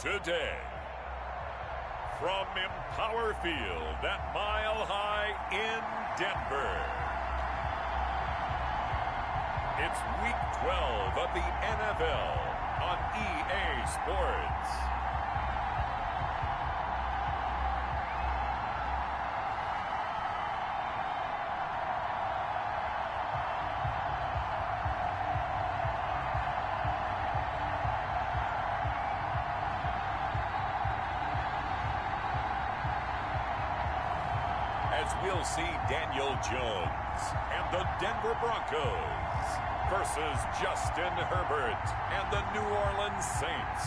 today. From Empower Field at Mile High in Denver, it's Week 12 of the NFL on EA Sports. As we'll see Daniel Jones and the Denver Broncos versus Justin Herbert and the New Orleans Saints.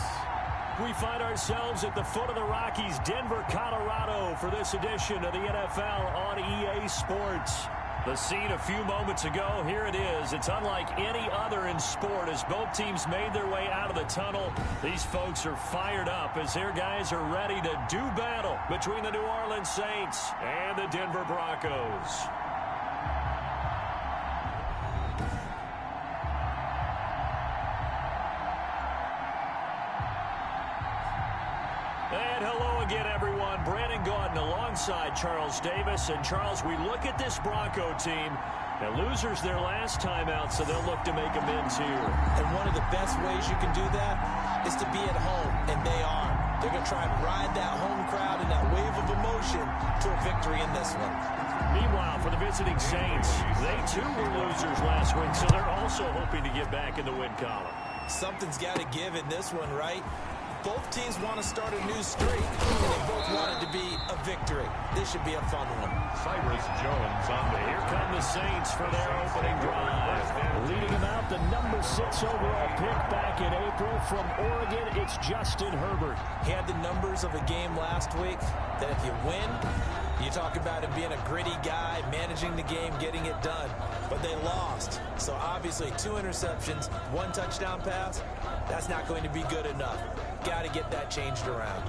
We find ourselves at the foot of the Rockies, Denver, Colorado, for this edition of the NFL on EA Sports. The scene a few moments ago, here it is. It's unlike any other in sport as both teams made their way out of the tunnel. These folks are fired up as their guys are ready to do battle between the New Orleans Saints and the Denver Broncos. And hello again, everyone. Brandon Gaudin alongside Charles Davis. And, Charles, we look at this Bronco team. And losers their last time out, so they'll look to make amends here. And one of the best ways you can do that is to be at home, and they are. They're going to try and ride that home crowd and that wave of emotion to a victory in this one. Meanwhile, for the visiting Saints, they too were losers last week, so they're also hoping to get back in the win column. Something's got to give in this one, right? Both teams want to start a new streak, and they both want it to be a victory. This should be a fun one. Cyrus Jones on the Here come the Saints for their opening drive. Leading them out, the number 6 overall pick back in April from Oregon, it's Justin Herbert. He had the numbers of a game last week that if you win, you talk about him being a gritty guy, managing the game, getting it done. But they lost. So obviously 2 interceptions, 1 touchdown pass, that's not going to be good enough. Got to get that changed around.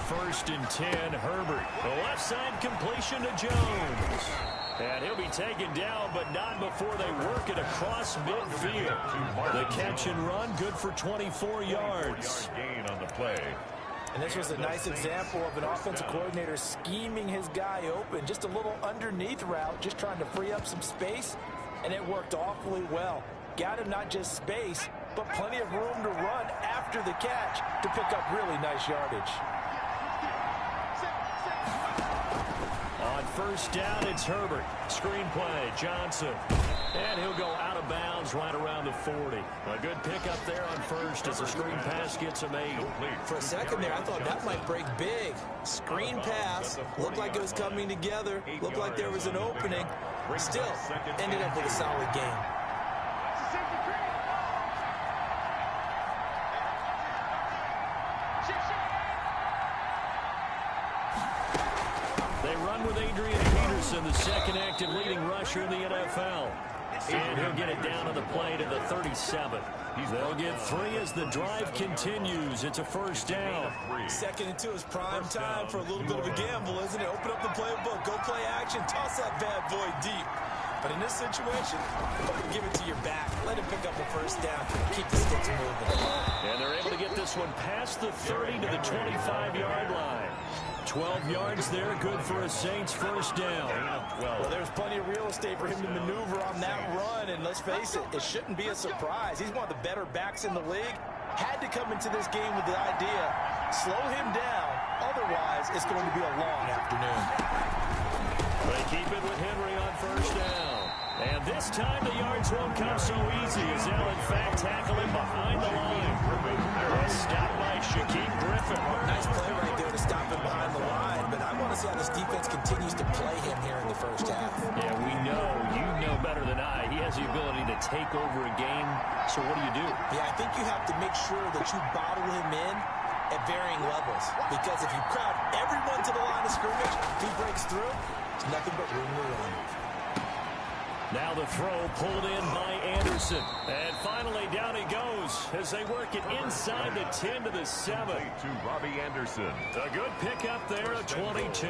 First and 10, Herbert. The left side completion to Jones. And he'll be taken down, but not before they work it across midfield. The catch and run, good for 24 yards. Gain on the play. And this was a nice example of an offensive coordinator scheming his guy open. Just a little underneath route, just trying to free up some space, and it worked awfully well. Got him not just space, but plenty of room to run after the catch to pick up really nice yardage. On first down, it's Herbert. Screen play, Johnson. And he'll go out of bounds right around the 40. A good pickup there on first as the screen pass gets him 8. For a second there, I thought that might break big. Screen pass. Looked like it was coming together. Looked like there was an opening. Still, ended up with a solid game. The second active leading rusher in the NFL. And he'll get it down to the play to the 37. They'll get 3 as the drive continues. It's a first down. 2nd and 2 is prime time for a little bit of a gamble, isn't it? Open up the playbook, go play action, toss that bad boy deep. But in this situation, give it to your back. Let him pick up a first down. Keep the sticks moving. And they're able to get this one past the 30 to the 25-yard line. 12 yards there, good for a Saints first down. Well, there's plenty of real estate for him to maneuver on that run, and let's face it, it shouldn't be a surprise. He's one of the better backs in the league. Had to come into this game with the idea, slow him down, otherwise it's going to be a long afternoon. They keep it with Henry on first down. And this time the yards won't come so easy as they'll in fact tackle him behind the line. Stopped by Shaquem Griffin. Nice play right there to stop him behind the line, but I want to see how this defense continues to play him here in the first half. Yeah, we know, you know better than I, he has the ability to take over a game, so what do? Yeah, I think you have to make sure that you bottle him in at varying levels, because if you crowd everyone to the line of scrimmage, if he breaks through, it's nothing but room to run. Now the throw pulled in by Anderson. And finally down he goes as they work it inside the 10 to the 7. To Robbie Anderson. A good pickup there of 22.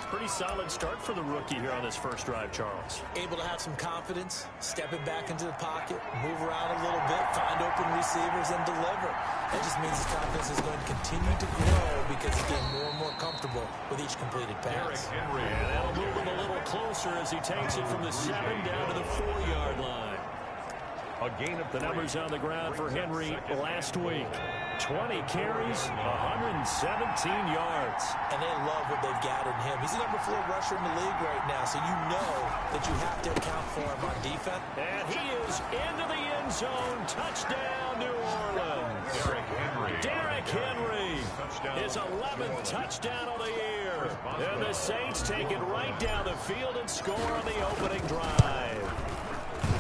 Pretty solid start for the rookie here on this first drive, Charles. Able to have some confidence, stepping back into the pocket, move around a little bit, find open receivers, and deliver. That just means his confidence is going to continue to grow because he's getting more and more comfortable with each completed pass. Henry, and that'll move him a little closer as he takes it from the 7 down to the 4-yard line. A gain of the numbers on the ground for Henry last week. 20 carries, 117 yards. And they love what they've got in him. He's the number 4 rusher in the league right now, so you know that you have to account for him on defense. And he is into the end zone. Touchdown, New Orleans. Derrick Henry. His 11th touchdown of the year. And the Saints take it right down the field and score on the opening drive.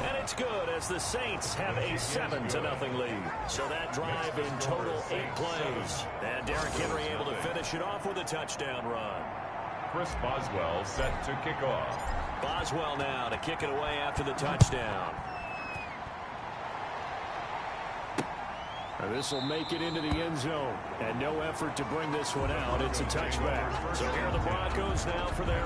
And it's good as the Saints have a 7-0 lead. So that drive in total 8 plays. And Derrick Henry able to finish it off with a touchdown run. Chris Boswell set to kick off. Boswell now to kick it away after the touchdown. This will make it into the end zone. And no effort to bring this one out. It's a touchback. So here are the Broncos now for their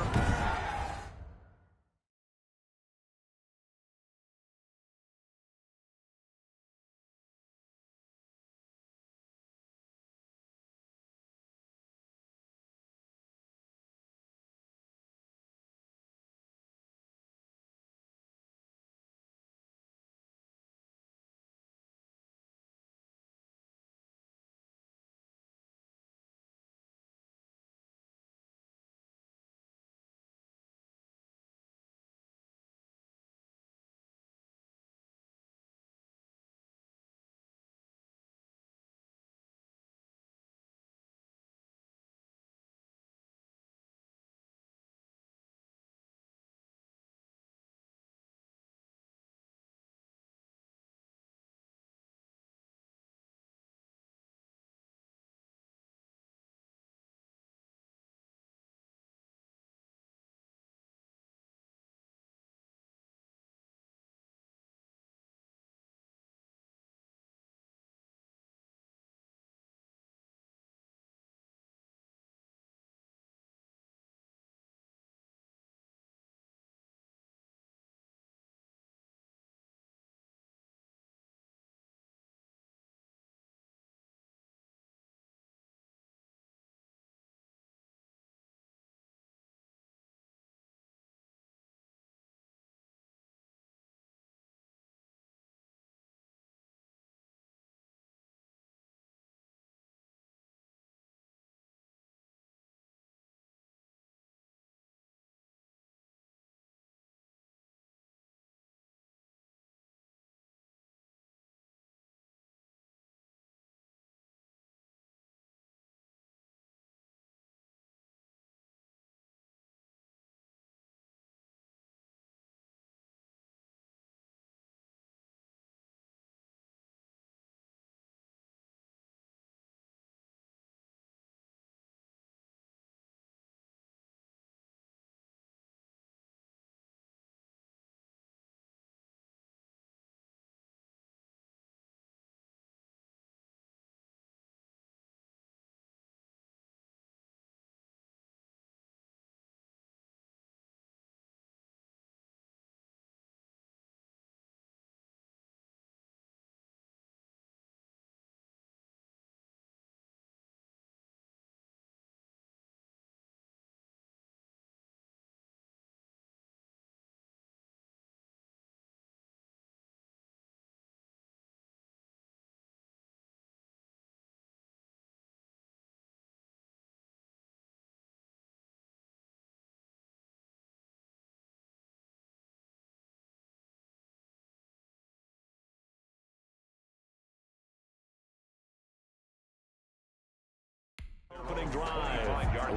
drive.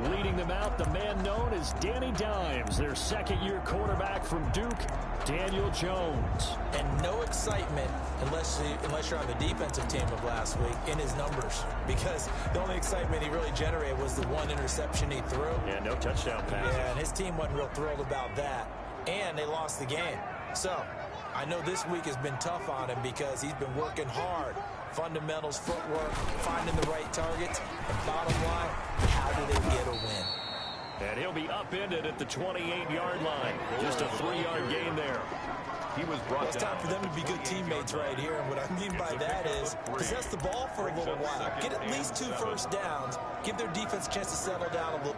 Leading them out, the man known as Danny Dimes, their second-year quarterback from Duke, Daniel Jones. And no excitement unless you're on the defensive team of last week in his numbers, because the only excitement he really generated was the one interception he threw. Yeah, no touchdown pass. Yeah, and his team wasn't real thrilled about that, and they lost the game. So I know this week has been tough on him because he's been working hard. Fundamentals, footwork, finding the right targets, and bottom line, how do they get a win? And he'll be upended at the 28-yard line. Just a 3-yard gain there. He was brought It's time for them to be good teammates right here, and what I mean by that is possess the ball for a little while. Get at least 2 first downs. Give their defense a chance to settle down a little.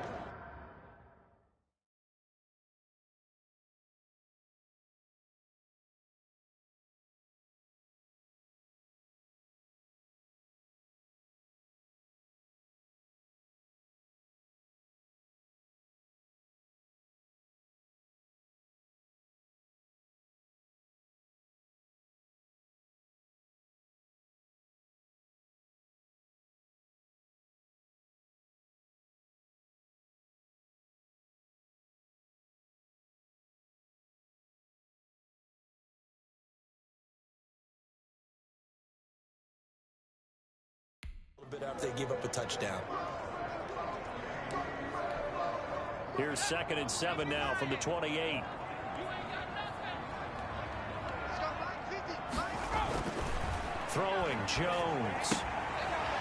Bit after they give up a touchdown. Here's 2nd and 7 now from the 28. Throwing Jones.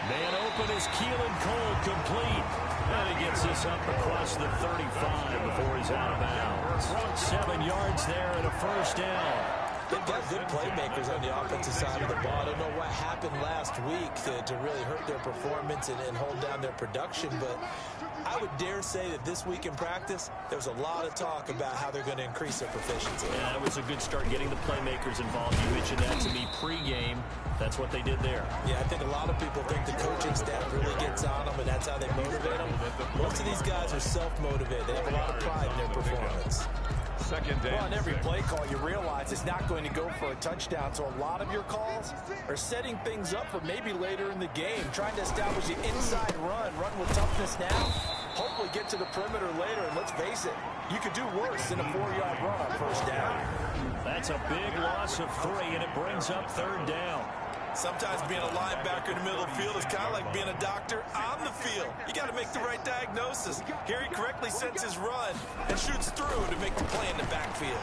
Man open is Keelan Cole, complete. And he gets this up across the 35 before he's out of bounds. 7 yards there and a first down. They've got good playmakers on the offensive side of the ball. I don't know what happened last week to really hurt their performance and hold down their production, but I would dare say that this week in practice, there was a lot of talk about how they're going to increase their proficiency. Yeah, that was a good start getting the playmakers involved. You mentioned that to me pregame. That's what they did there. Yeah, I think a lot of people think the coaching staff really gets on them, and that's how they motivate them. Most of these guys are self-motivated. They have a lot of pride in their performance. Second down. Well, on every play call, you realize it's not going to go for a touchdown, so a lot of your calls are setting things up for maybe later in the game, trying to establish the inside run with toughness now, hopefully get to the perimeter later, and let's face it, you could do worse than a 4-yard run on first down. That's a big loss of 3, and it brings up 3rd down. Sometimes being a linebacker in the middle of the field is kind of like being a doctor on the field. You got to make the right diagnosis. Here he correctly sends his run and shoots through to make the play in the backfield.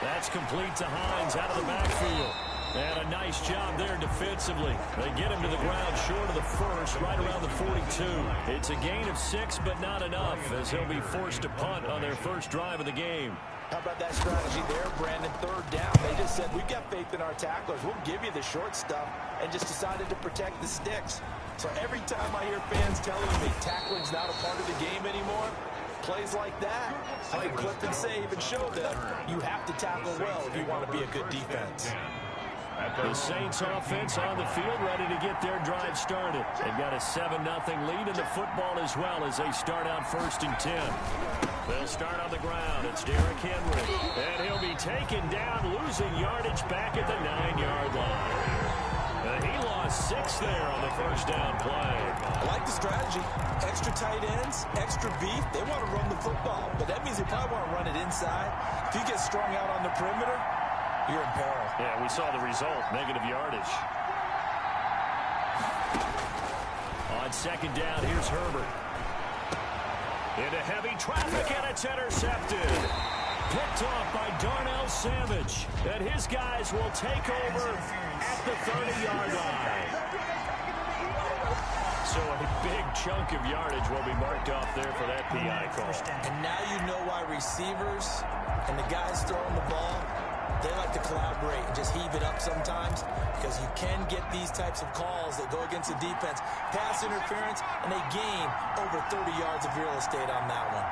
That's complete to Hines out of the backfield. And a nice job there defensively. They get him to the ground short of the first, right around the 42. It's a gain of 6, but not enough, as he'll be forced to punt on their first drive of the game. How about that strategy there, Brandon? 3rd down. They just said, we've got faith in our tacklers. We'll give you the short stuff, and just decided to protect the sticks. So every time I hear fans telling me tackling's not a part of the game anymore, plays like that, I can clip and save and show them you have to tackle well if you want to be a good defense. The Saints offense on the field, ready to get their drive started. They've got a 7-0 lead in the football as well as they start out 1st and 10. They'll start on the ground. It's Derrick Henry. And he'll be taken down, losing yardage back at the 9-yard line. He lost 6 there on the first down play. I like the strategy. Extra tight ends, extra beef. They want to run the football, but that means they probably want to run it inside. If you get strung out on the perimeter, you're in peril. Yeah, we saw the result, negative yardage. On 2nd down, here's Herbert. Into heavy traffic, and it's intercepted. Picked off by Darnell Savage. And his guys will take over at the 30-yard line. So a big chunk of yardage will be marked off there for that PI call. And now you know why receivers and the guys throwing the ball, they like to collaborate and just heave it up sometimes, because you can get these types of calls that go against the defense. Pass interference, and they gain over 30 yards of real estate on that one.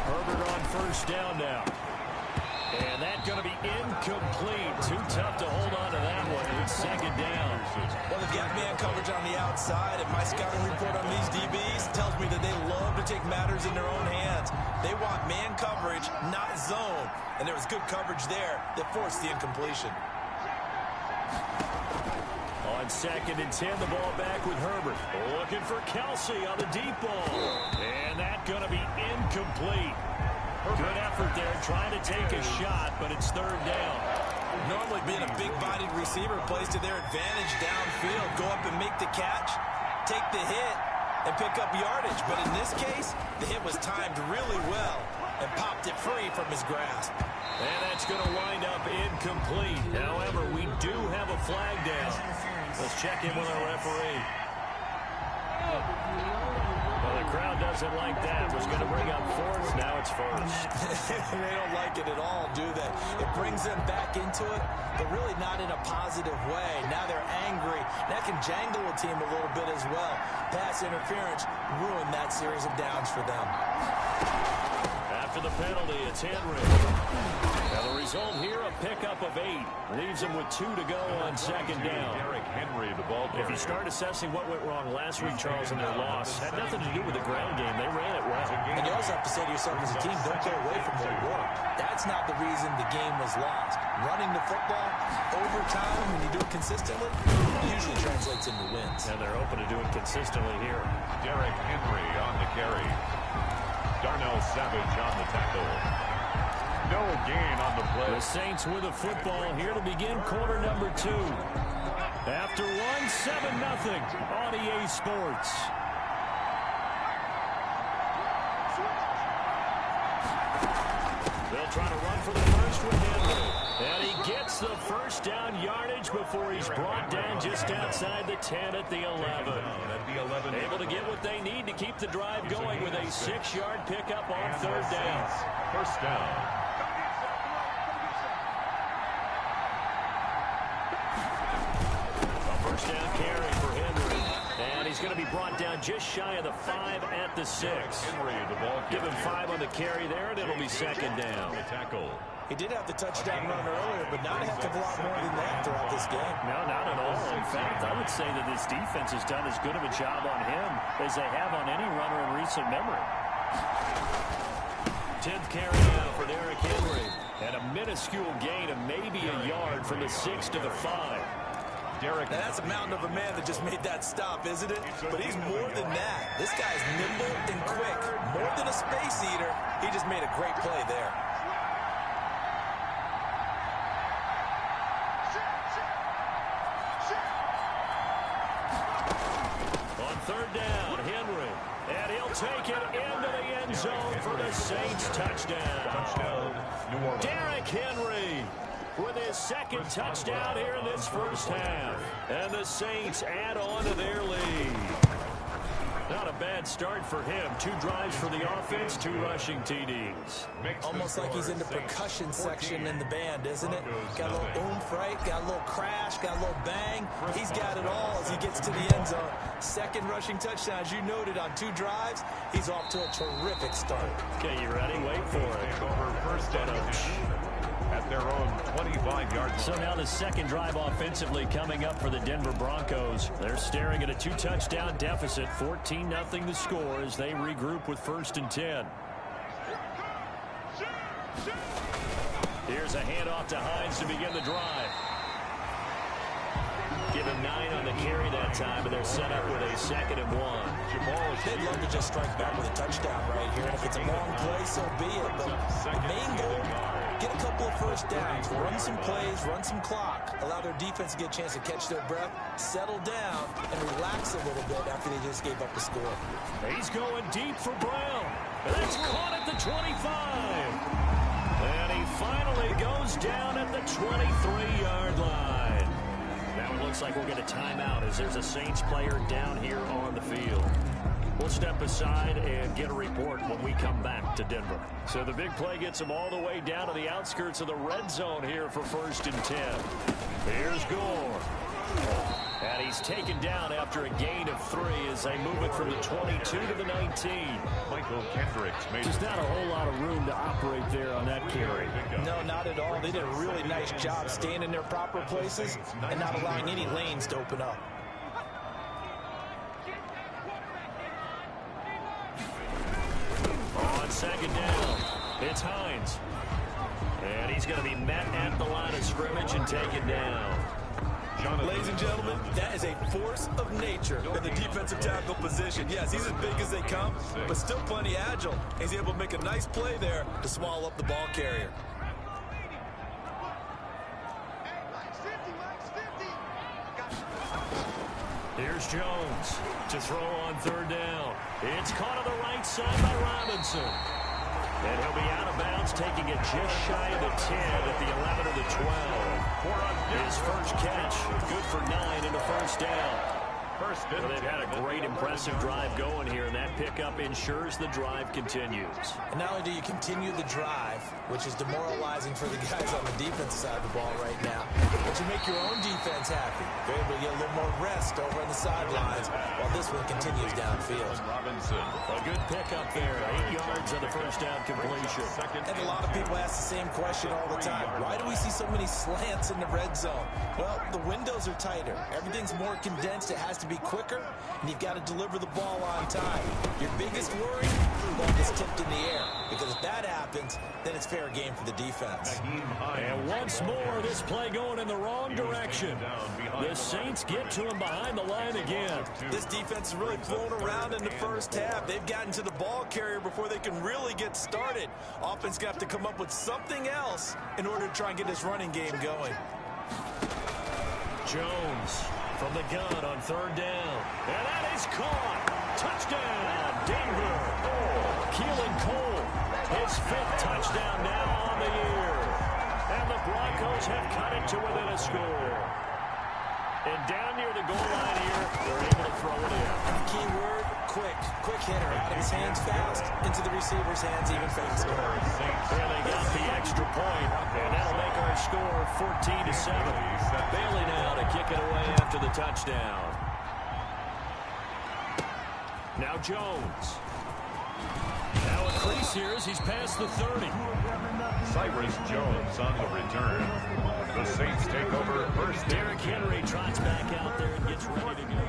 Herbert on first down now. And that's going to be incomplete. Too tough to hold on to that one. It's 2nd down. Well, they've got man coverage on the outside, and my scouting report on these DBs tells me that they love to take matters in their own hands. They want man coverage, not zone. And there was good coverage there that forced the incompletion. On second and 10. The ball back with Herbert. Looking for Kelsey on the deep ball. And that's going to be incomplete. Good effort there, trying to take a shot, but it's third down. Normally being a big-bodied receiver plays to their advantage downfield. Go up and make the catch, take the hit, and pick up yardage. But in this case, the hit was timed really well and popped it free from his grasp. And that's going to wind up incomplete. However, we do have a flag down. Let's check in with our referee. Well, the crowd doesn't like that. It was going to bring up fourth. Now it's first. They don't like it at all, do they? It brings them back into it, but really not in a positive way. Now they're angry. That can jangle a team a little bit as well. Pass interference ruined that series of downs for them. After the penalty, it's Henry. Now the result here, a pickup of 8. Leaves him with 2 to go on second down. Derrick Henry, the ball carrier. If you start assessing what went wrong last week, Charles, in their loss, had nothing to do with the ground game. They ran it well. And you also have to say to yourself as a team, don't go away from what worked. That's not the reason the game was lost. Running the football, overtime, when you do it consistently, it usually translates into wins. And they're open to do it consistently here. Derrick Henry on the carry. Darnell Savage on the tackle. No gain on the play. The Saints with the football here to begin quarter number 2. After 1, 7-0 on EA Sports. They'll try to run for the first with Henry. And he gets the first down yardage before he's brought down just outside the 10 at the 11. Able to get what they need to keep the drive going with a 6-yard pickup on third down. First down. First down carry for Henry. And he's going to be brought down just shy of the 5 at the 6. Henry, the ball. Give him 5 on the carry there, and it'll be second down. Tackle. He did have the touchdown run earlier, but not a heck of a lot more than that throughout this game. No, not at all. In fact, I would say that this defense has done as good of a job on him as they have on any runner in recent memory. 10th carry now for Derrick Henry. And a minuscule gain of maybe a yard from the 6 to the 5. Now that's a mountain of a man that just made that stop, isn't it? But he's more than that. This guy's nimble and quick. More than a space eater. He just made a great play there. On third down, Henry. And he'll take it into the end zone for the Saints touchdown. Derrick Henry with his second touchdown here in this first half. And the Saints add on to their lead. Not a bad start for him. 2 drives for the offense, 2 rushing TDs. Almost like he's in the percussion section in the band, isn't it? Got a little oomph, right? Got a little crash, got a little bang. He's got it all as he gets to the end zone. Second rushing touchdown, as you noted, on 2 drives. He's off to a terrific start. Okay, you ready? Wait for it. Over first down at their own 25-yard line. So now the second drive offensively coming up for the Denver Broncos. They're staring at a 2-touchdown deficit, 14-0 the score as they regroup with first and 10. Here's a handoff to Hines to begin the drive. Give him 9 on the carry that time, and they're set up with a 2nd and 1. They'd love to just strike back with a touchdown right here. And if it's a long play, so be it. But the main goal, get a couple of first downs, run some plays, run some clock, allow their defense to get a chance to catch their breath, settle down, and relax a little bit after they just gave up the score. He's going deep for Brown. And that's caught at the 25. And he finally goes down at the 23-yard line. Now it looks like we'll get a timeout as there's a Saints player down here on the field. We'll step aside and get a report when we come back to Denver. So the big play gets him all the way down to the outskirts of the red zone here for first and 10. Here's Gore. And he's taken down after a gain of 3 as they move it from the 22 to the 19. Michael Kendricks made There's not a whole lot of room to operate there on that carry. No, not at all. They did a really nice job staying in their proper places and not allowing any lanes to open up. On second down, it's Hines. And he's going to be met at the line of scrimmage and taken down. Ladies and gentlemen, gentlemen, that is a force of nature in the defensive tackle position. Yes, he's as big as they come, but still plenty agile. He's able to make a nice play there to swallow up the ball carrier. Here's Jones to throw on third down. It's caught on the right side by Robinson. And he'll be out of bounds, taking it just shy of the 10 at the 11 of the 12. His first catch, good for 9 and a first down. Well, they've had a great, impressive drive going here, and that pickup ensures the drive continues. And not only do you continue the drive, which is demoralizing for the guys on the defensive side of the ball right now, but you make your own defense happy. They're able to get a little more rest over on the sidelines while this one continues downfield. A good pickup there, 8 yards on the first down completion. And a lot of people ask the same question all the time. Why do we see so many slants in the red zone? Well, the windows are tighter. Everything's more condensed. It has to be quicker, and you've got to deliver the ball on time. Your biggest worry, the ball gets tipped in the air, because if that happens, then it's fair game for the defense. And once more, this play going in the wrong direction. The Saints get to him behind the line again. This defense is really flown around in the first half. They've gotten to the ball carrier before they can really get started. Offense got to come up with something else in order to try and get this running game going. Jones from the gun on third down. And that is caught. Touchdown, Denver. Keelan Cole, his 5th touchdown now on the year. And the Broncos have cut it to within a score. And down near the goal line here, they're able to throw it in. Key word, quick. Quick hitter. Out of his hands fast, into the receiver's hands even faster. And they got the extra point, and that'll make our score 14-7. Bailey now to kick it away after the touchdown. Now Jones. Now a crease here as he's past the 30. Cyrus Jones on the return. The Saints take over first. Derrick Henry trots back out there and gets ready to go.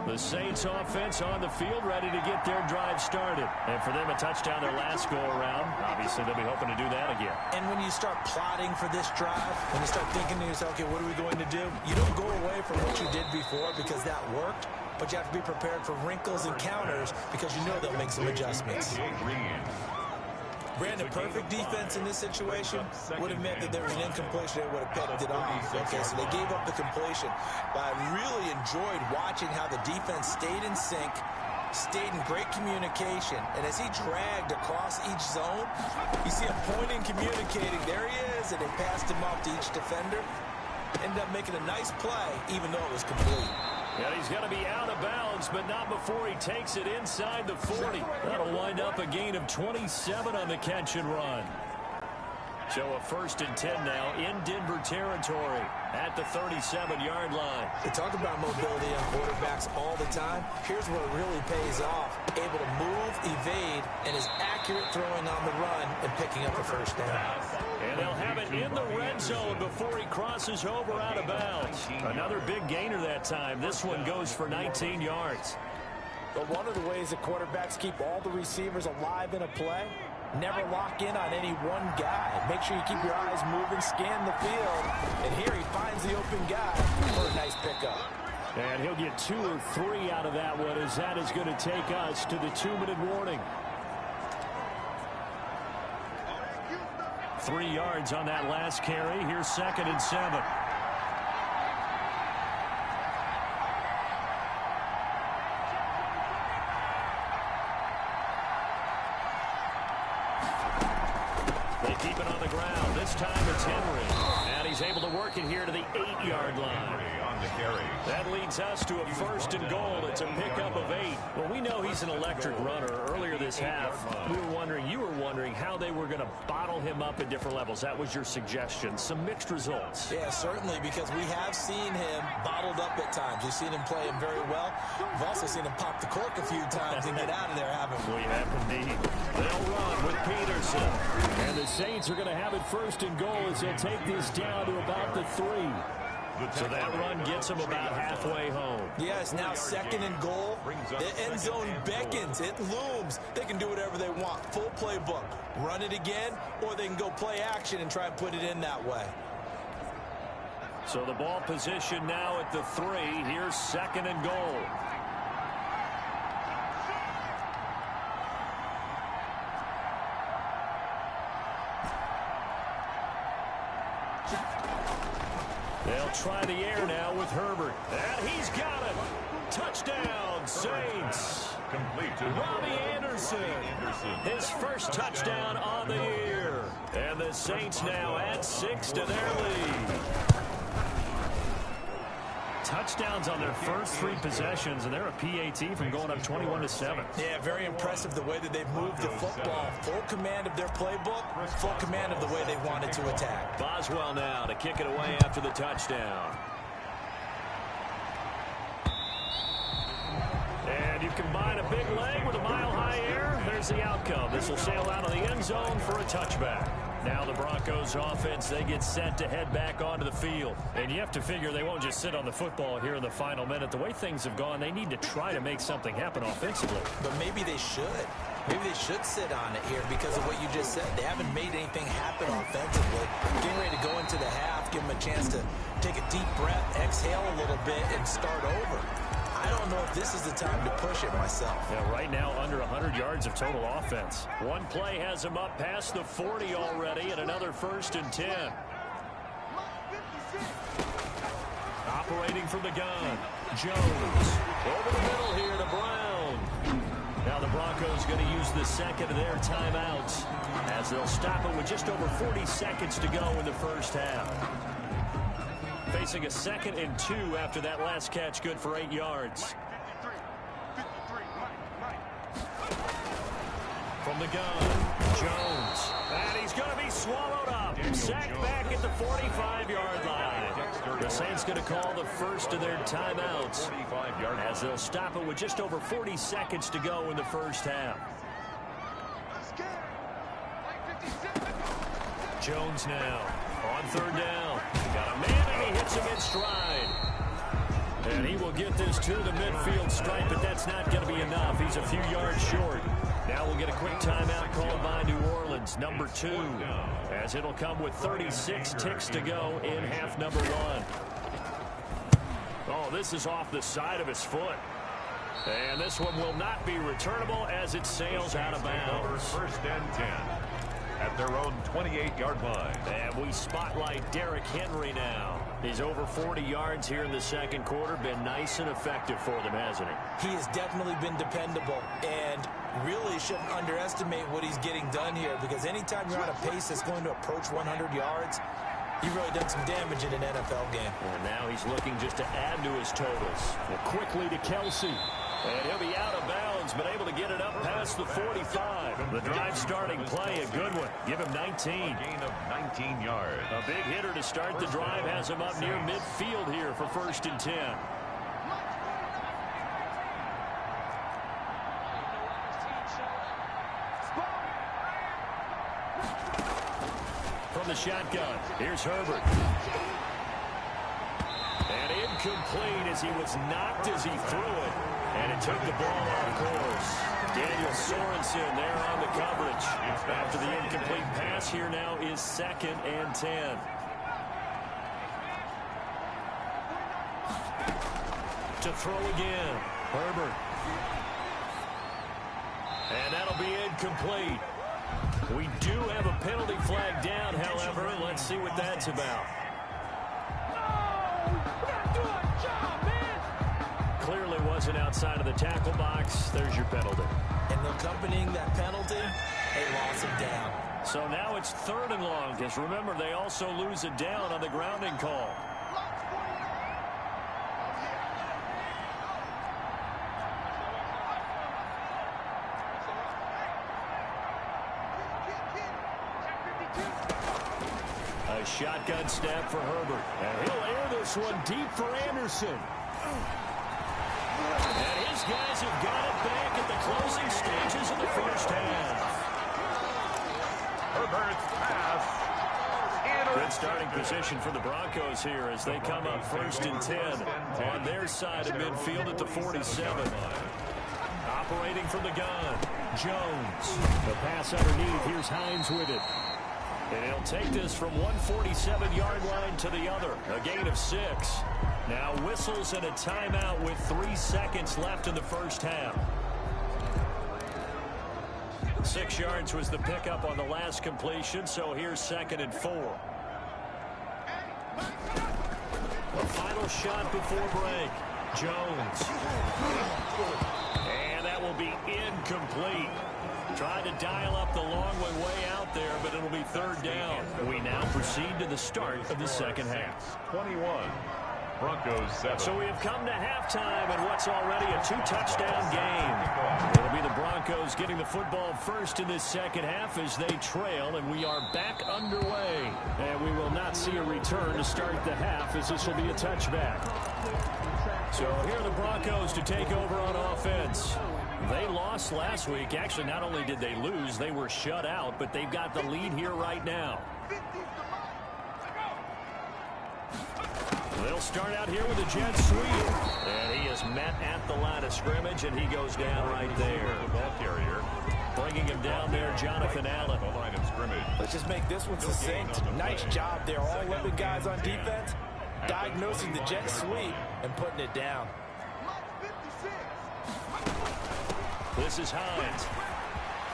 The Saints offense on the field, ready to get their drive started. And for them, a touchdown their last go-around. Obviously, they'll be hoping to do that again. And when you start plotting for this drive, when you start thinking to yourself, okay, what are we going to do? You don't go away from what you did before because that worked, but you have to be prepared for wrinkles and counters because you know they'll make some adjustments. Brandon, perfect defense in this situation would have meant that there was an incompletion that would have picked it off. Okay, so they gave up the completion. But I really enjoyed watching how the defense stayed in sync, stayed in great communication. And as he dragged across each zone, you see him pointing, communicating. There he is, and they passed him off to each defender. Ended up making a nice play, even though it was complete. Yeah, he's going to be out of bounds, but not before he takes it inside the 40. That'll wind up a gain of 27 on the catch and run. So a 1st and 10 now in Denver territory at the 37-yard line. They talk about mobility on quarterbacks all the time. Here's where it really pays off. Able to move, evade, and is accurate throwing on the run and picking up a first down. And they'll have it in the red zone before he crosses over out of bounds. Another big gainer that time. This one goes for 19 yards. But one of the ways that quarterbacks keep all the receivers alive in a play, never lock in on any one guy. Make sure you keep your eyes moving, scan the field. And here he finds the open guy for a nice pickup. And he'll get 2 or 3 out of that one, as that is going to take us to the 2-minute warning. 3 yards on that last carry. Here's 2nd and 7. They keep it on the ground. This time it's Henry. And he's able to work it here to the 8-yard line. That leads us to a 1st and goal. It's a pickup of 8. Well, we know he's an electric runner. Earlier this half, you were wondering how they were going to bottle him up at different levels. That was your suggestion. Some mixed results. Yeah, certainly, because we have seen him bottled up at times. We've seen him play him very well. We've also seen him pop the cork a few times and get out of there, haven't we? We have indeed. They'll run with Peterson. And the Saints are going to have it 1st and goal as they'll take this down to about the 3. So that run gets them about halfway home. Yeah, it's now 2nd and goal. The end zone beckons. It looms. They can do whatever they want. Full playbook. Run it again, or they can go play action and try and put it in that way. So the ball position now at the 3. Here's 2nd and goal. They'll try the air now with Herbert. And he's got it. Touchdown, Saints. Complete to Robbie Anderson. His first touchdown on the year. And the Saints now add 6 to their lead. Touchdowns on their first 3 possessions, and they're a PAT from going up 21-7. Yeah, very impressive the way that they've moved the football. Full command of their playbook, full command of the way they wanted to attack. Boswell now to kick it away after the touchdown. And you combine a big leg with a mile-high air, there's the outcome. This will sail out of the end zone for a touchback. Now the Broncos offense, they get set to head back onto the field. And you have to figure they won't just sit on the football here in the final minute. The way things have gone, they need to try to make something happen offensively. But maybe they should. Maybe they should sit on it here because of what you just said. They haven't made anything happen offensively. Getting ready to go into the half, give them a chance to take a deep breath, exhale a little bit, and start over. I don't know if this is the time to push it myself. Yeah, right now under 100 yards of total offense. One play has him up past the 40 already, and another 1st and 10. Operating from the gun, Jones. Over the middle here to Brown. Now the Broncos going to use the 2nd of their timeouts as they'll stop it with just over 40 seconds to go in the first half. Facing a 2nd and 2 after that last catch, good for 8 yards. From the gun, Jones. And he's going to be swallowed up. Sacked back at the 45-yard line. The Saints going to call the first of their timeouts as they'll stop it with just over 40 seconds to go in the first half. Jones now on 3rd down. Got a man, and he hits him in stride. And he will get this to the midfield stripe, but that's not going to be enough. He's a few yards short. Now we'll get a quick timeout called by New Orleans, number 2, as it'll come with 36 ticks to go in half number 1. Oh, this is off the side of his foot. And this one will not be returnable as it sails out of bounds. 1st and 10 at their own 28-yard line. And we spotlight Derrick Henry now. He's over 40 yards here in the 2nd quarter. Been nice and effective for them, hasn't he? He has definitely been dependable and really shouldn't underestimate what he's getting done here because anytime you're on a pace that's going to approach 100 yards, you've really done some damage in an NFL game. And now he's looking just to add to his totals. Well, quickly to Kelsey. And he'll be out of bounds, but able to get it up past the 45. The drive starting play, a good one. Give him 19. A gain of 19 yards. A big hitter to start the drive has him up near midfield here for 1st and 10. From the shotgun, here's Herbert. And incomplete as he was knocked as he threw it. And it took the ball off course. Daniel Sorensen there on the coverage. After the incomplete pass, here now is 2nd and 10. To throw again, Herbert. And that'll be incomplete. We do have a penalty flag down, however. Let's see what that's about. Clearly wasn't outside of the tackle box. There's your penalty. And accompanying that penalty, a loss of down. So now it's 3rd and long, because remember, they also lose a down on the grounding call. A shotgun snap for Herbert. And he'll air this one deep for Anderson. And his guys have got it back at the closing stages of the first half. Herbert's pass. Good starting position for the Broncos here as they come up 1st and 10 on their side of midfield at the 47. Operating from the gun, Jones. The pass underneath. Here's Hines with it. And he'll take this from 147-yard line to the other. A gain of 6. Now whistles and a timeout with 3 seconds left in the first half. 6 yards was the pickup on the last completion, so here's 2nd and 4. A final shot before break. Jones. And that will be incomplete. Tried to dial up the long way out there, but it'll be 3rd down. We now proceed to the start of the second half. 21. Broncos 7. So we have come to halftime in what's already a 2-touchdown game. It'll be the Broncos getting the football first in this second half as they trail, and we are back underway. And we will not see a return to start the half as this will be a touchback. So here are the Broncos to take over on offense. They lost last week. Actually, not only did they lose, they were shut out, but they've got the lead here right now. They'll start out here with a jet sweep. And he is met at the line of scrimmage, and he goes down right there. The ball carrier. Bringing him down there, Jonathan Allen. The line of scrimmage. Let's just make this one succinct. Nice job there. All 11 guys on defense diagnosing the jet sweep and putting it down. This is Hines.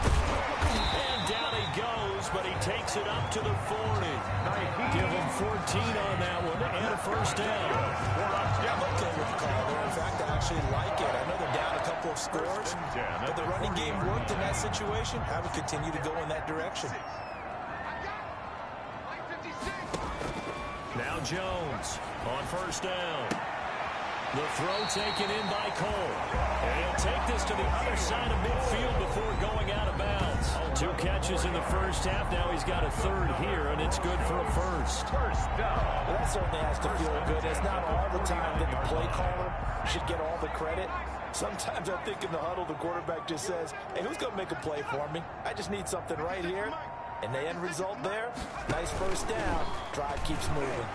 And down he goes, but he takes it up to the 40. Give him 14 on that one and a first down. Yeah, I'm okay with the call there. In fact, I actually like it. I know they're down a couple of scores, but the running game worked in that situation. I would continue to go in that direction. Now Jones on first down. The throw taken in by Cole. And he'll take this to the other side of midfield before going out of bounds. 2 catches in the first half. Now he's got a 3rd here, and it's good for a first. Well, that certainly has to feel good. It's not all the time that the play caller should get all the credit. Sometimes I think in the huddle, the quarterback just says, hey, who's going to make a play for me? I just need something right here. And the end result there, nice first down. Drive keeps moving.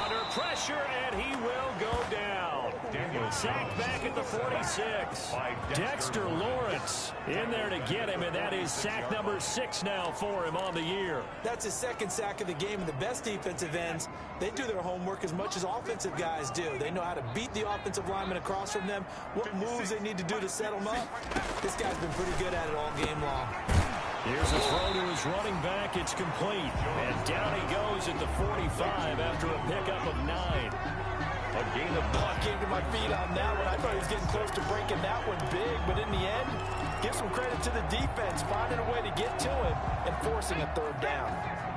Under pressure, and he will go down. Sacked back at the 46. Dexter Lawrence in there to get him, and that is sack number 6 now for him on the year. That's his 2nd sack of the game, and the best defensive ends, they do their homework as much as offensive guys do. They know how to beat the offensive lineman across from them, what moves they need to do to set them up. This guy's been pretty good at it all game long. Here's a throw to his running back. It's complete. And down he goes at the 45 after a pickup of 9. A gain of 1. I came to my feet on that one. I thought he was getting close to breaking that one big, but in the end, give some credit to the defense, finding a way to get to him and forcing a 3rd down.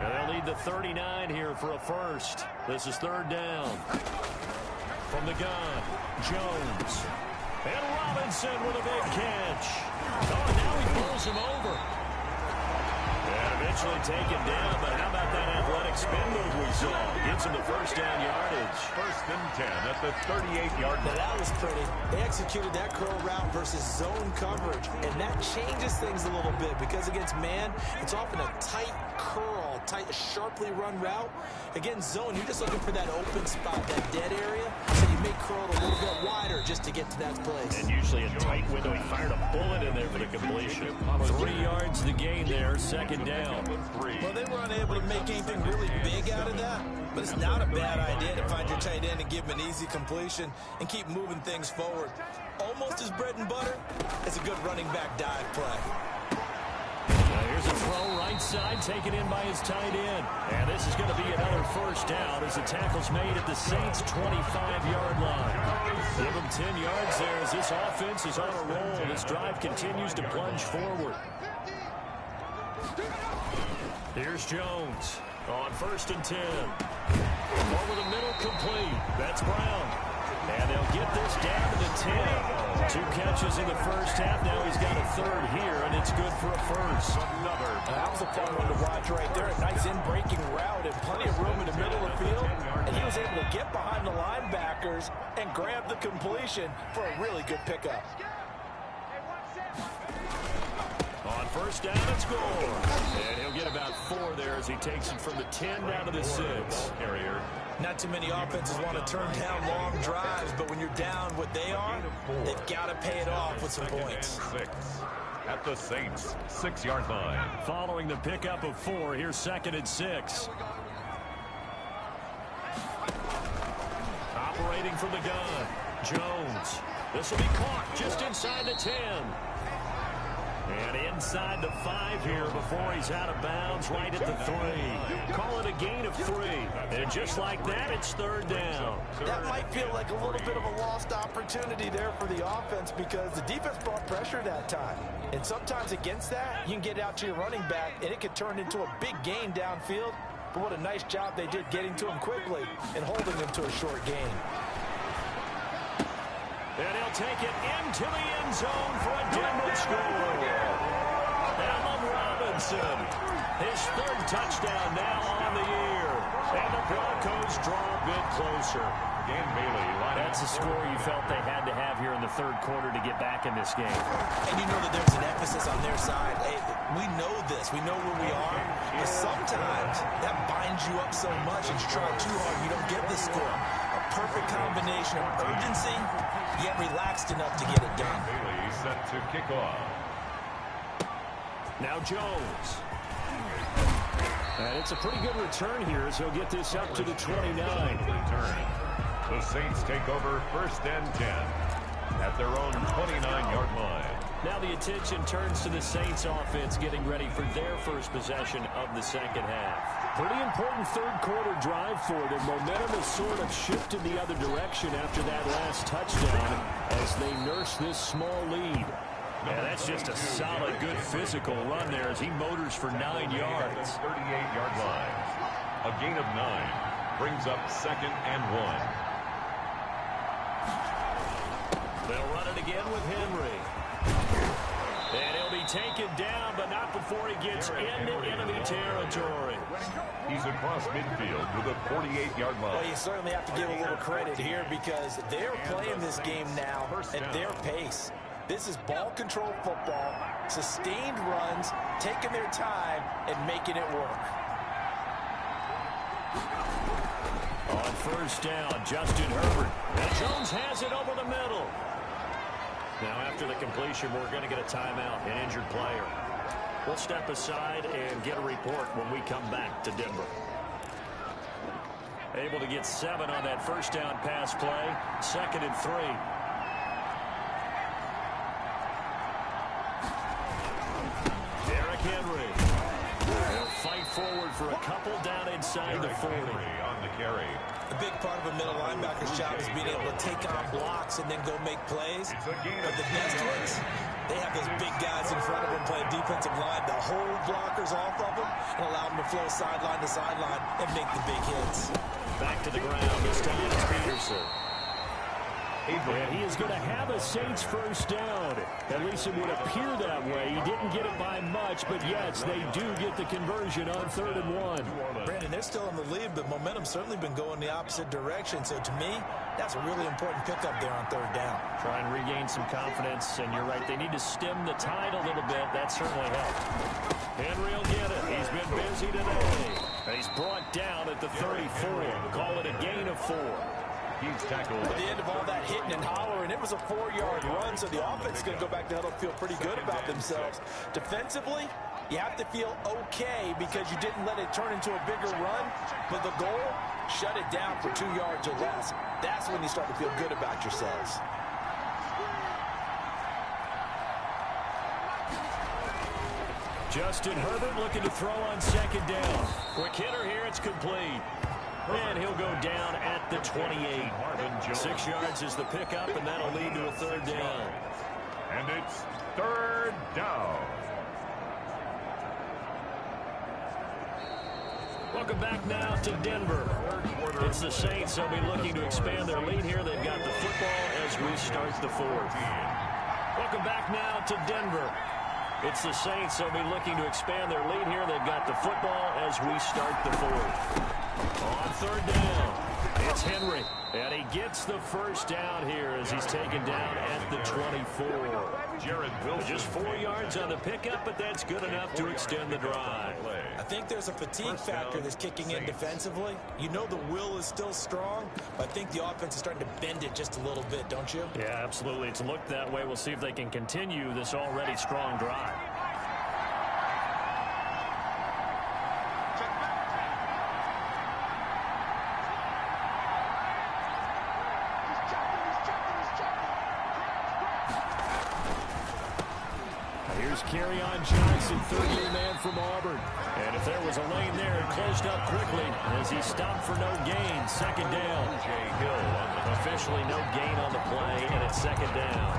And they'll need the 39 here for a first. This is 3rd down. From the gun, Jones. And Robinson with a big catch. Oh, now he pulls him over. And eventually taken down, but how about that athletic spin move we saw? Gets him the first down yardage. 1st and 10 at the 38-yard line. Now that was pretty. They executed that curl route versus zone coverage, and that changes things a little bit because against man, it's often a tight curl, sharply run route. Against zone, you're just looking for that open spot, that dead area, so you may curl it a little bit wider just to get to that place. And usually a tight window. He fired a bullet in there for the completion. 3 yards the gain there, 2nd down. Well, they were unable to make anything really big out of that, but it's not a bad idea to find your tight end and give him an easy completion and keep moving things forward. Almost as bread and butter as a good running back dive play. Now here's a throw right side taken in by his tight end. And this is going to be another first down as the tackle's made at the Saints' 25-yard line. Give them 10 yards there as this offense is on a roll. This drive continues to plunge forward. Here's Jones on 1st and 10. Over the middle, complete. That's Brown. And they'll get this down to the 10. 2 catches in the first half. Now he's got a 3rd here, and it's good for a first. That was a fun one to watch right there. A nice in-breaking route and plenty of room in the middle of the field. And he was able to get behind the linebackers and grab the completion for a really good pickup. On first down and score. And he'll get about 4 there as he takes it from the 10 down to the 6. Carrier. Not too many offenses want to turn down long drives, but when you're down what they are, they've got to pay it off with some points. 6 at the Saints 6-yard line. Following the pickup of 4, here's 2nd and 6. Operating from the gun, Jones. This will be caught just inside the 10. And inside the 5 here before he's out of bounds right at the 3. Call it a gain of 3. And just like that, it's 3rd down. That might feel like a little bit of a lost opportunity there for the offense because the defense brought pressure that time. And sometimes against that, you can get out to your running back, and it could turn into a big gain downfield. But what a nice job they did getting to him quickly and holding him to a short gain. And he'll take it into the end zone for a Denver score. Allen Robinson, his 3rd touchdown now on the year. And the Broncos draw a bit closer. Dan Bailey. That's a score you felt they had to have here in the 3rd quarter to get back in this game. And you know that there's an emphasis on their side. Hey, we know this. We know where we are. But sometimes that binds you up so much and you try too hard, you don't get the score. A perfect combination of urgency, yet relaxed enough to get it done. Bailey set to kick off. Now Jones. And it's a pretty good return here as he'll get this up to the 29. Return. The Saints take over 1st and 10 at their own 29-yard line. Now the attention turns to the Saints offense getting ready for their first possession of the 2nd half. Pretty important 3rd quarter drive for them. Momentum has sort of shifted the other direction after that last touchdown as they nurse this small lead. Yeah, that's just a solid, good physical run there as he motors for 9 yards. 38-yard line. A gain of 9 brings up 2nd and 1. They'll run it again with Henry. And he'll be taken down, but not before he gets into enemy territory. He's across midfield with a 48-yard line. Well, you certainly have to give a little credit here because they're playing this game now at their pace. This is ball control football, sustained runs, taking their time, and making it work. On 1st down, Justin Herbert. And Jones has it over the middle. Now after the completion, we're going to get a timeout, an injured player. We'll step aside and get a report when we come back to Denver. Able to get 7 on that 1st down pass play. 2nd and 3. Derrick Henry. They'll fight forward for a couple down inside the 40. On the carry. A big part of a middle linebacker's job is being able to take on blocks and then go make plays. But the best ones, they have those big guys in front of them playing defensive line to hold blockers off of them and allow them to flow sideline to sideline and make the big hits. Back to the ground. This time it's Peterson. And he is going to have a Saints 1st down. At least it would appear that way. He didn't get it by much, but yes, they do get the conversion on 3rd and 1. Brandon, they're still in the lead, but momentum's certainly been going the opposite direction. So to me, that's a really important pickup there on 3rd down. Try and regain some confidence, and you're right. They need to stem the tide a little bit. That certainly helped. Henry will get it. He's been busy today. And he's brought down at the 34. Call it a gain of 4. He's tackled. At the end of all that hitting and hollering, it was a 4-yard run, so the offense is going to go back to huddle, feel pretty good about themselves. Defensively, you have to feel okay because you didn't let it turn into a bigger run, but the goal, shut it down for 2 yards or less. That's when you start to feel good about yourselves. Justin Herbert looking to throw on 2nd down. Quick hitter here, it's complete. And he'll go down at the 28. 6 yards is the pickup, and that'll lead to a 3rd down. And it's 3rd down. Welcome back now to Denver. It's the Saints. They'll be looking to expand their lead here. They've got the football as we start the 4th. Welcome back now to Denver. It's the Saints. They'll be looking to expand their lead here. They've got the football as we start the 4th. On 3rd down. It's Henry, and he gets the first down here as he's taken down at the 24. Just 4 yards on the pickup, but that's good enough to extend the drive. I think there's a fatigue factor that's kicking in defensively. You know the will is still strong, but I think the offense is starting to bend it just a little bit, don't you? Yeah, absolutely. It's looked that way. We'll see if they can continue this already strong drive. Kerryon Johnson, third-year man from Auburn. And if there was a lane there, it closed up quickly as he stopped for no gain. Second down. Officially no gain on the play, and it's second down.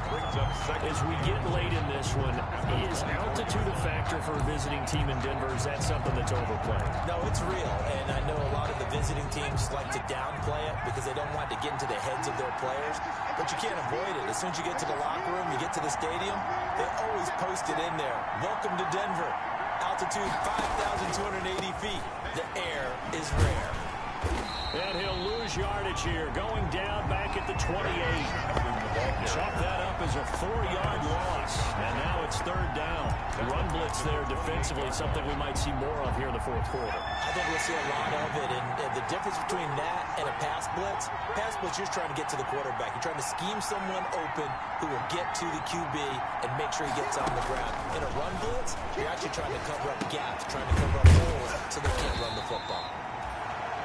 As we get late in this one, is altitude a factor for a visiting team in Denver? Is that something that's overplayed? No, it's real, and I know a lot of the visiting teams like to downplay it because they don't want to get into the heads of their players, but you can't avoid it. As soon as you get to the locker room, you get to the stadium, they always post it in there. Welcome to Denver. Altitude 5,280 feet. The air is rare. And he'll lose yardage here, going down back at the 28. Chalk that up as a 4-yard loss. And now it's third down. Run blitz there defensively, something we might see more of here in the fourth quarter. I think we'll see a lot of it. And the difference between that and a pass blitz, you're just trying to get to the quarterback. You're trying to scheme someone open who will get to the QB and make sure he gets on the ground. In a run blitz, you're actually trying to cover up gaps, trying to cover up holes so they can't run the football.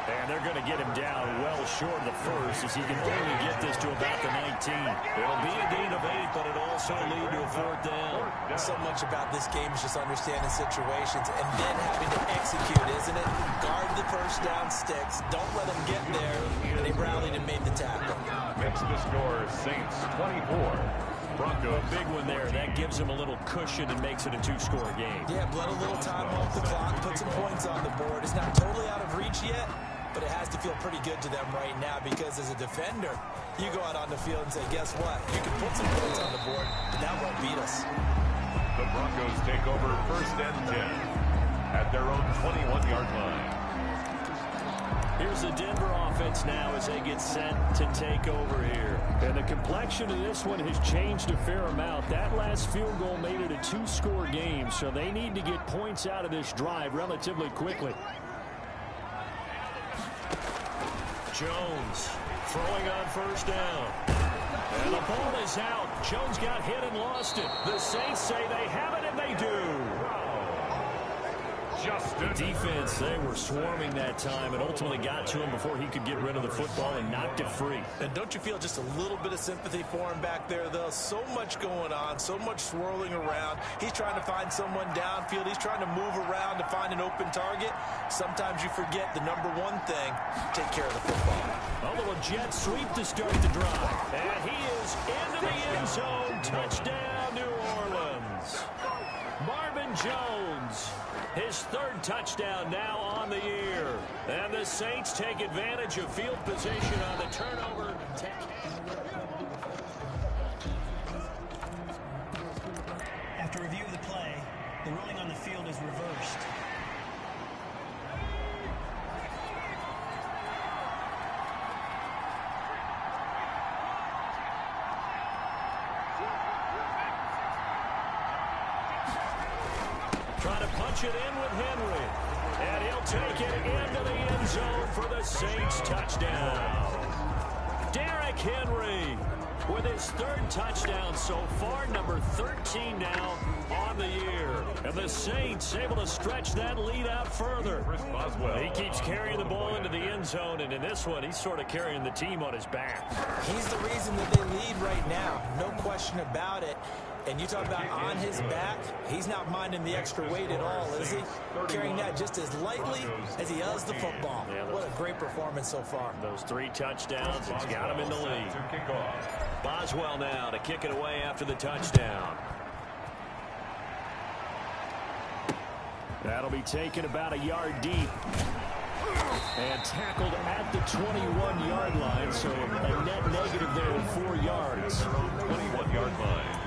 And they're going to get him down well short of the first as he can only get this to about the 19. It'll be a gain of 8, but it'll also lead to a fourth down. So much about this game is just understanding situations and then having to execute, isn't it? Guard the first down sticks. Don't let them get there. And they rallied and made the tackle. Makes the score Saints 24. Broncos. A big one there. That gives them a little cushion and makes it a 2-score game. Yeah, let a little time off the clock, put some points on the board. It's not totally out of reach yet, but it has to feel pretty good to them right now because as a defender, you go out on the field and say, guess what? You can put some points on the board, but that won't beat us. The Broncos take over first and 10 at their own 21-yard line. Here's the Denver offense now as they get set to take over here. And the complexion of this one has changed a fair amount. That last field goal made it a 2-score game, so they need to get points out of this drive relatively quickly. Jones throwing on first down. And the ball is out. Jones got hit and lost it. The Saints say they have it, and they do. The defense, they were swarming that time and ultimately got to him before he could get rid of the football and knocked it free. And don't you feel just a little bit of sympathy for him back there, though? So much going on, so much swirling around. He's trying to find someone downfield. He's trying to move around to find an open target. Sometimes you forget the number one thing, take care of the football. A little jet sweep to start the drive. And he is into the end zone. Touchdown, New Orleans. Marvin Jones. His third touchdown now on the year. And the Saints take advantage of field position on the turnover. After review of the play, the ruling on the field is reversed. Trying to punch it in with Henry. And he'll take it into the end zone for the Saints touchdown. Derrick Henry with his third touchdown so far, number 13 now on the year. And the Saints able to stretch that lead out further. He keeps carrying the ball into the end zone, and in this one, he's sort of carrying the team on his back. He's the reason that they lead right now, no question about it. And you talk about on his back, he's not minding the extra weight at all, is he? Carrying that just as lightly as he does the football. Yeah, what a great performance so far. Those 3 touchdowns, it's got him in the lead. Boswell now to kick it away after the touchdown. That'll be taken about a yard deep. And tackled at the 21-yard line, so a net negative there of 4 yards. 21-yard line.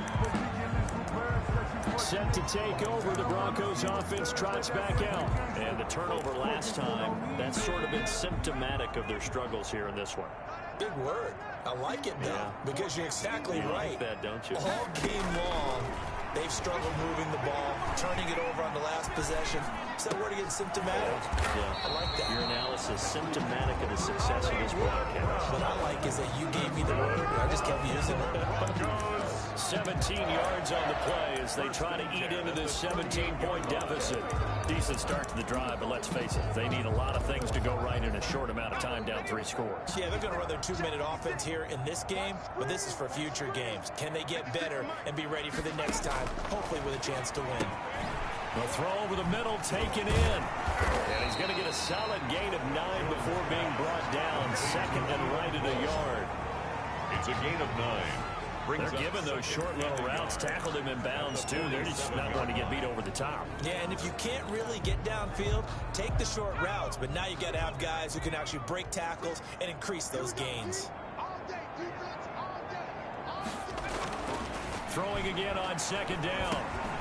set to take over. The Broncos offense trots back out. And the turnover last time, that's sort of been symptomatic of their struggles here in this one. Big word. I like it, though, because you're exactly right. Like that, don't you? All game long, they've struggled moving the ball, turning it over on the last possession. Is that word again, symptomatic? Yeah. I like that. Your analysis, symptomatic of the success of this broadcast. What I like is that you gave me the word, and I just kept using it. 17 yards on the play as they try to eat into this 17-point deficit. Decent start to the drive, but let's face it, they need a lot of things to go right in a short amount of time down 3 scores. Yeah, they're going to run their 2-minute offense here in this game, but this is for future games. Can they get better and be ready for the next time, hopefully with a chance to win? The throw over the middle taken in. And he's going to get a solid gain of 9 before being brought down. Second and right at a yard. It's a gain of 9. They're giving those short little routes, tackled him in bounds, too. They're just not going to get beat over the top. Yeah, and if you can't really get downfield, take the short routes. But now you got to have guys who can actually break tackles and increase those gains. Throwing again on second down.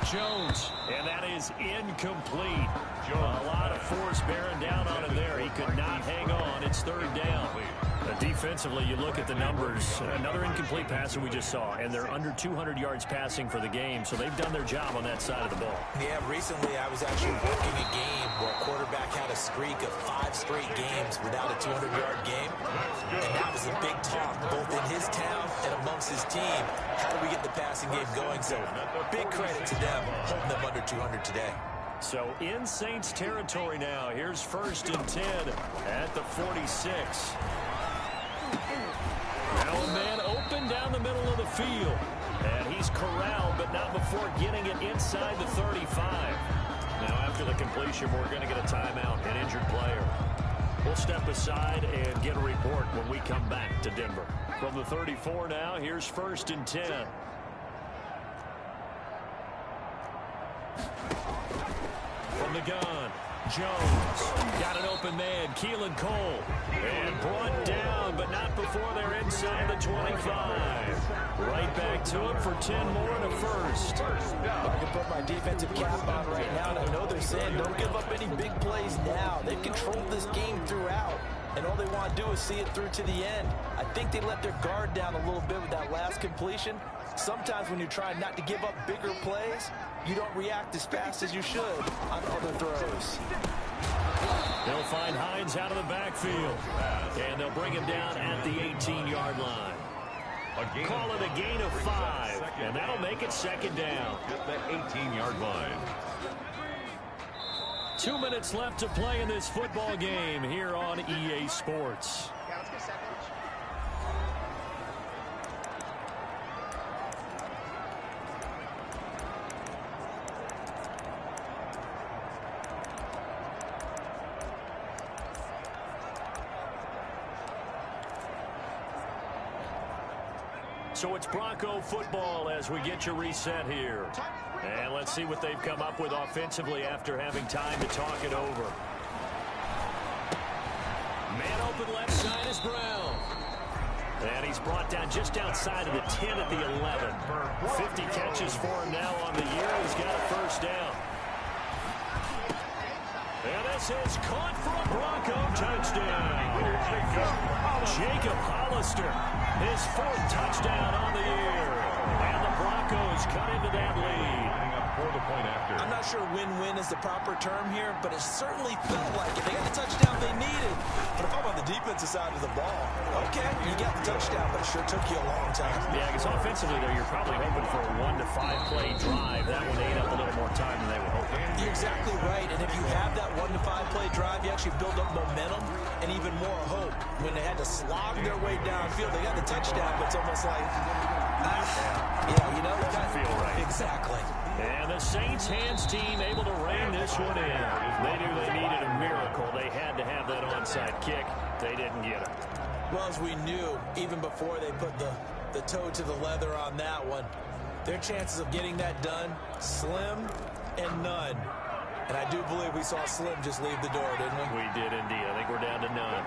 Jones, and that is incomplete. A lot of force bearing down on him there. He could not hang on. It's third down. Defensively, you look at the numbers. Another incomplete passer we just saw, and they're under 200 yards passing for the game, so they've done their job on that side of the ball. Yeah, recently I was actually working a game where a quarterback had a streak of 5 straight games without a 200-yard game, and that was a big talk both in his town and amongst his team. How do we get the passing game going? So big credit to them holding them under 200 today. So in Saints territory now. Here's 1st and 10 at the 46. Now a man open down the middle of the field. And he's corralled, but not before getting it inside the 35. Now after the completion, we're going to get a timeout, an injured player. We'll step aside and get a report when we come back to Denver. From the 34 now, here's 1st and 10. From the gun, Jones got an open man, Keelan Cole, and brought down, but not before they're inside the 25. Right back to him for 10 more and a first. I can put my defensive cap on right now, and I know they're saying don't give up any big plays now. They've controlled this game throughout, and all they want to do is see it through to the end. I think they let their guard down a little bit with that last completion. Sometimes when you're trying not to give up bigger plays, you don't react as fast as you should on other throws. They'll find Hines out of the backfield, and they'll bring him down at the 18-yard line. Call it a gain of 5, and that'll make it second down. At that 18-yard line. 2 minutes left to play in this football game here on EA Sports. So it's Bronco football as we get you reset here. And let's see what they've come up with offensively after having time to talk it over. Man open left side is Brown. And he's brought down just outside of the 10 at the 11. 50 catches for him now on the year. He's got a first down. And this is caught for a Bronco touchdown. Jacob Hollister, his 4th touchdown on the year. And the Broncos cut into that lead. I'm not sure win-win is the proper term here, but it certainly felt like it. They got the touchdown they needed. But if I'm on the defensive side of the ball, okay, you got the touchdown, but it sure took you a long time. Yeah, because offensively, though, you're probably hoping for a 1 to 5 play drive. That one ate up a little more time than they were hoping. You're exactly right, and if you have that 1 to 5 play drive, you actually build up momentum and even more hope. When they had to slog their way downfield, they got the touchdown, but it's almost like, you know, it doesn't feel right. Exactly. And the Saints hands team able to rein this one in. They knew they needed a miracle. They had to have that onside kick. They didn't get it. Well, as we knew, even before they put the toe to the leather on that one, their chances of getting that done, slim and none. And I do believe we saw Slim just leave the door, didn't we? We did indeed. I think we're down to none.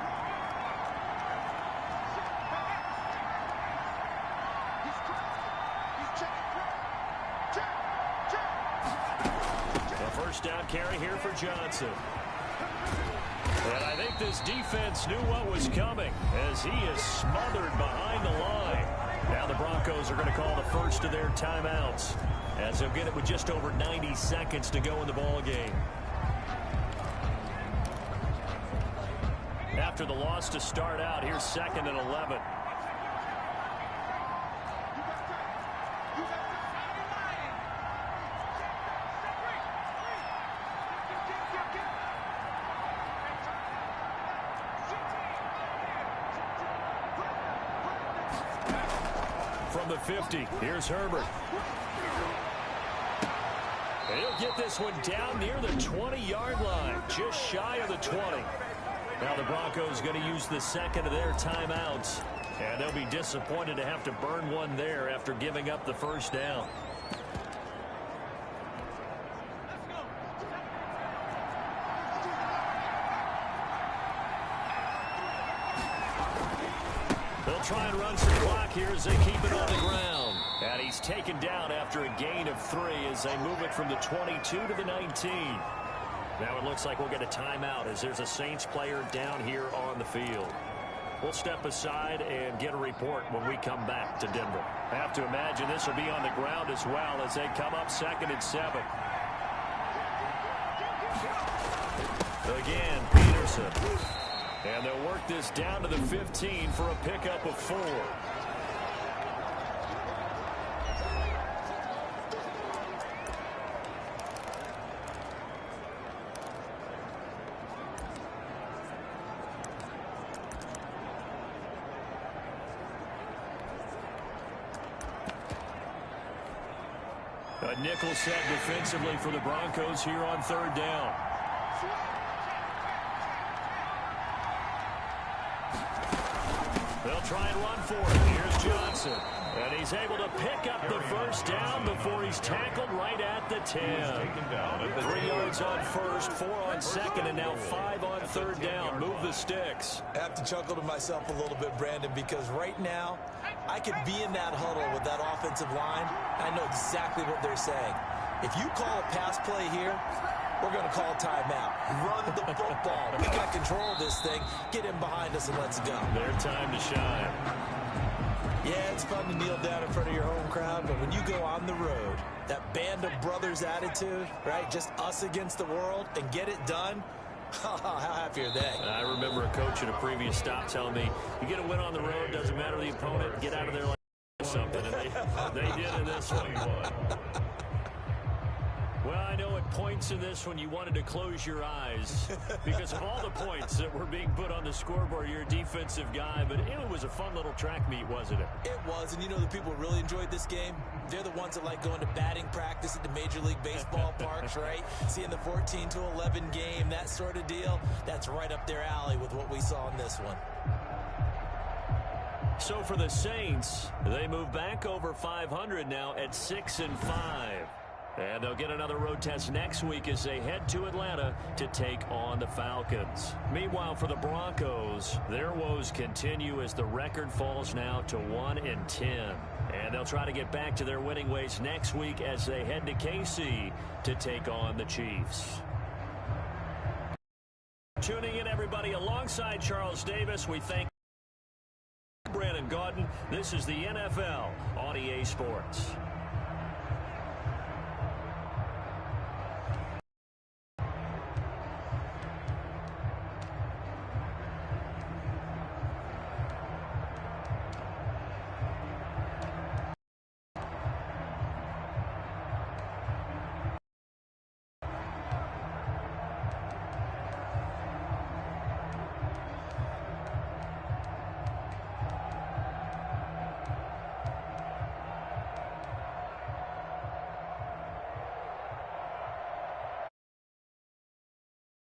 First down carry here for Johnson. And I think this defense knew what was coming as he is smothered behind the line. Now the Broncos are going to call the first of their timeouts as they'll get it with just over 90 seconds to go in the ball game. After the loss to start out, here's 2nd and 11. From the 50, here's Herbert. He'll get this one down near the 20-yard line, just shy of the 20. Now the Broncos going to use the second of their timeouts, and they'll be disappointed to have to burn one there after giving up the first down. They'll try and run some clock here as they keep it on the ground. And he's taken down after a gain of 3 as they move it from the 22 to the 19. Now it looks like we'll get a timeout as there's a Saints player down here on the field. We'll step aside and get a report when we come back to Denver. I have to imagine this will be on the ground as well as they come up 2nd and 7. Again, Peterson. And they'll work this down to the 15 for a pickup of 4. A nickel set defensively for the Broncos here on 3rd down. They'll try and run for it. Here's Johnson. And he's able to pick up the first down before he's tackled right at the 10. 3 yards on first, 4 on 2nd, and now 5 on 3rd down. Move the sticks. I have to chuckle to myself a little bit, Brandon, because right now I could be in that huddle with that offensive line. I know exactly what they're saying. If you call a pass play here, we're going to call timeout. Run the football. We got control of this thing. Get him behind us and let's go. Their time to shine. Yeah, it's fun to kneel down in front of your home crowd, but when you go on the road, that band of brothers attitude, right, just us against the world, and get it done, how happy are they? I remember a coach at a previous stop telling me, you get a win on the road, doesn't matter the opponent, get out of there like something, and they did in this one. Well, I know at points in this one you wanted to close your eyes because of all the points that were being put on the scoreboard. You're a defensive guy, but it was a fun little track meet, wasn't it? It was, and you know the people who really enjoyed this game? They're the ones that like going to batting practice at the Major League Baseball parks, right? Seeing the 14-11 game, that sort of deal. That's right up their alley with what we saw in this one. So for the Saints, they move back over 500 now at 6-5. And they'll get another road test next week as they head to Atlanta to take on the Falcons. Meanwhile, for the Broncos, their woes continue as the record falls now to 1-10. And they'll try to get back to their winning ways next week as they head to KC to take on the Chiefs. Tuning in, everybody, alongside Charles Davis, we thank Brandon Gaudin. This is the NFL on EA Sports.